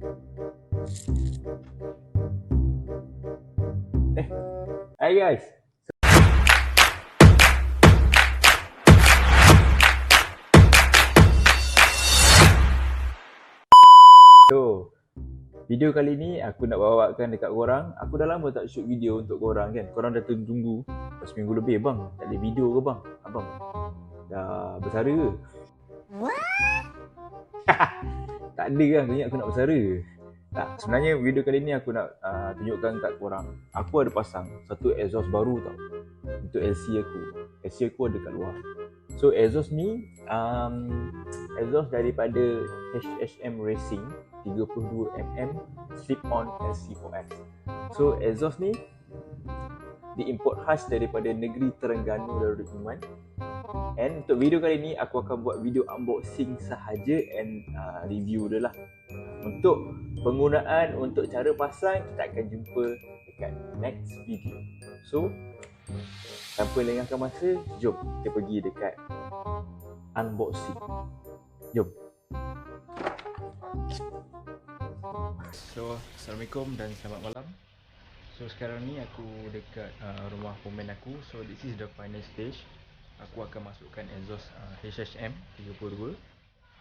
Hi guys. So, video kali ni aku nak bawakan dekat korang. Aku dah lama tak shoot video untuk korang kan. Korang dah tunggu seminggu lebih bang. Tak ada video ke bang? Abang dah bersara ke? Tak ada kan, aku ingat aku nak bersara. Tak, sebenarnya video kali ni aku nak tunjukkan kat korang. Aku ada pasang satu exhaust baru tau untuk LC aku. LC aku ada kat luar. So exhaust ni exhaust daripada HHM Racing 32mm slip-on LC4S. So exhaust ni diimport khas daripada negeri Terengganu Darul Iman. And untuk video kali ni aku akan buat video unboxing sahaja and review dia lah. Untuk penggunaan, untuk cara pasang, kita akan jumpa dekat next video. So tanpa lengahkan masa, jom kita pergi dekat unboxing. Jom. So, Assalamualaikum dan selamat malam. So, sekarang ni aku dekat rumah pemain aku. So, this is the final stage. Aku akan masukkan exhaust HHM 32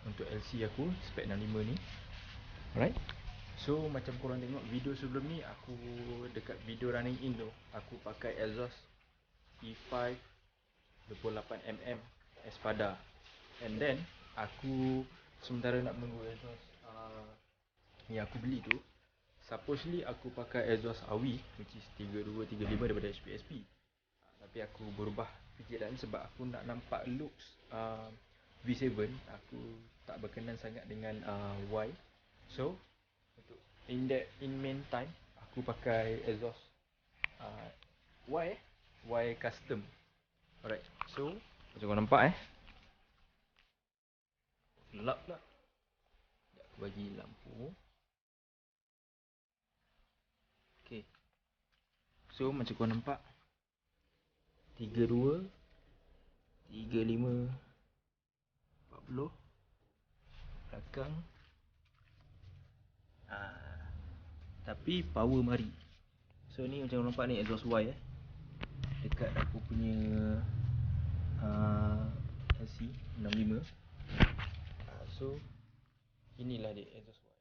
untuk LC aku, spek 65 ni. Alright. So, macam korang tengok video sebelum ni, aku dekat video running in tu, aku pakai exhaust E5 28mm Espada. And then aku sementara nak menunggu exhaust yang aku beli tu, supposedly aku pakai exhaust AWI which is 3235 daripada HPSP. Tapi aku berubah fikiran sebab aku nak nampak looks V7. Aku tak berkenan sangat dengan Y. So untuk in meantime aku pakai exhaust Y custom. Alright. So macam kau nampak gelap pula. Sekejap aku bagi lampu. Okay. So macam kau nampak 32 35 40 belakang. Tapi power mari. So ni macam kau nampak ni exhaust Y dekat aku punya LC 65. So inilah dia exhaust Y.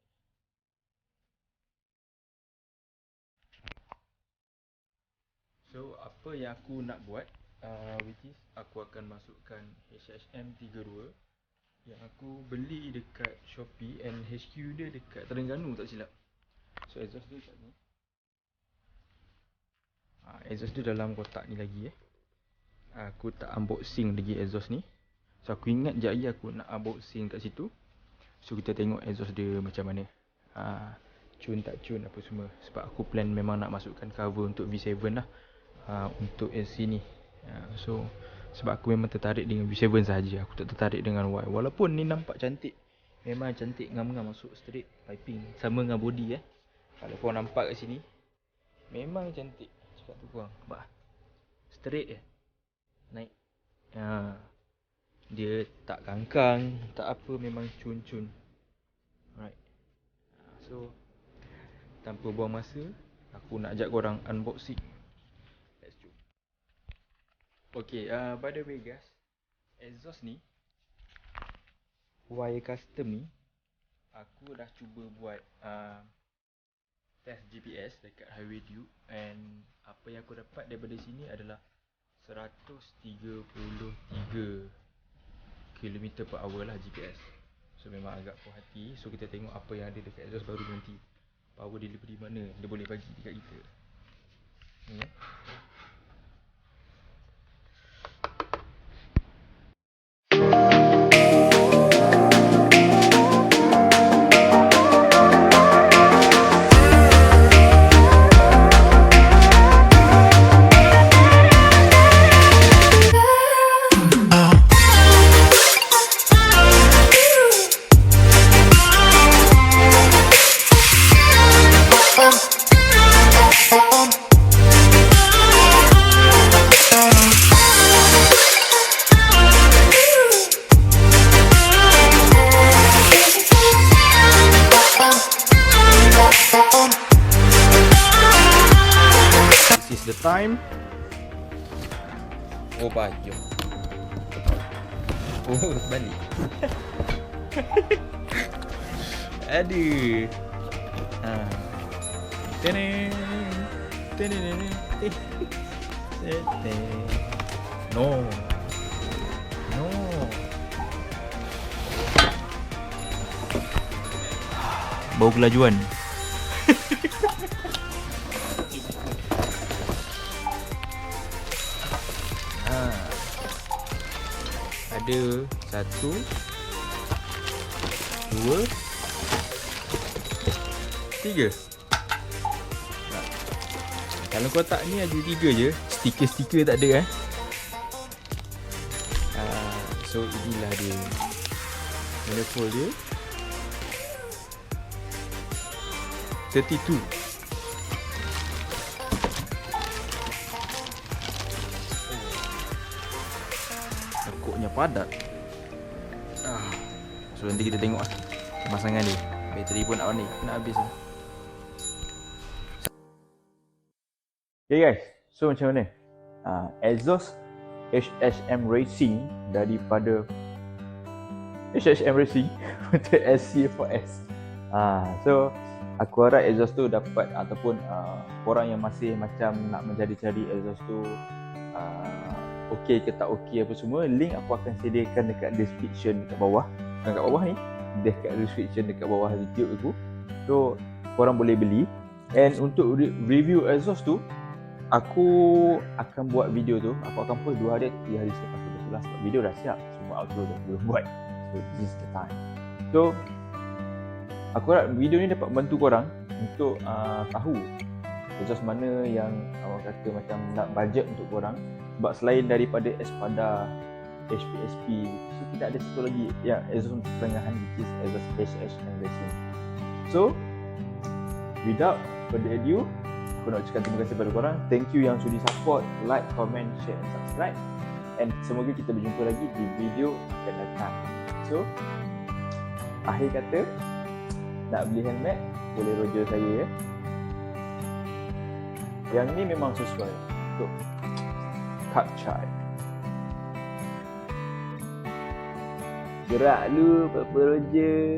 So apa yang aku nak buat, which is aku akan masukkan HHM 32 yang aku beli dekat Shopee and HQ dia dekat Terengganu tak silap. So exhaust dia kat ni. Exhaust dia dalam kotak ni lagi Aku tak unboxing lagi exhaust ni. So aku ingat je lagi aku nak unboxing kat situ. So kita tengok exhaust dia macam mana. Cun tak cun apa semua. Sebab aku plan memang nak masukkan cover untuk V7 lah. Untuk LC ni. So sebab aku memang tertarik dengan V7 sahaja. Aku tak tertarik dengan Y. Walaupun ni nampak cantik. Memang cantik, ngam-ngam masuk straight piping. Sama dengan body Kalau korang nampak kat sini, memang cantik. Cakap tu korang, nampak straight naik. Dia tak kangkang, tak apa, memang cun-cun. Alright. So tanpa buang masa, aku nak ajak korang unboxing. Let's go. Okay, by the way guys, exhaust ni Y custom ni aku dah cuba buat test GPS dekat highway tube. And apa yang aku dapat daripada sini adalah 133 km per hour lah GPS. So memang agak puas hati. So kita tengok apa yang ada dekat exhaust baru nanti. Power delivery mana dia boleh bagi dekat kita. Ni time. Oh payah. Oh balik. Aduh. Teneng. No. No. Bau kelajuan. Ada 1 2 3. Dalam kotak ni ada 3 je. Stiker-stiker tak ada So inilah dia. Manifold dia 32. Lekuknya padat. So nanti kita tengok pemasangan dia. Bateri pun nak habis lah. Okay guys, so macam mana? EKZOS HHM Racing daripada HHM Racing untuk SC4S. So aku harap exhaust tu dapat, ataupun korang yang masih macam nak mencari-cari exhaust tu okey ke tak okey apa semua, link aku akan sediakan dekat description dekat bawah. Dekat bawah ni, dekat description dekat bawah video aku. So korang boleh beli. And untuk review exhaust tu, aku akan buat video tu. Aku akan post 2 hari, 3 hari selepas tu. Sebab video dah siap, semua outro dah boleh buat. So this is the time. So aku harap video ni dapat bantu korang untuk tahu exhaust mana yang orang kata macam nak budget untuk korang. Sebab selain daripada Espada, HPSP, so tidak ada satu lagi yang exhaust untuk pertengahan, which is exhaust HHM Racing. So without further ado, aku nak ucapkan terima kasih kepada korang. Thank you yang sudi support, like, comment, share and subscribe. And semoga kita berjumpa lagi di video akan datang. So akhir kata, nak beli helmet boleh roger saya ya. Yang ni memang sesuai untuk Kak Cyan. Gerak lu, Papa Roger.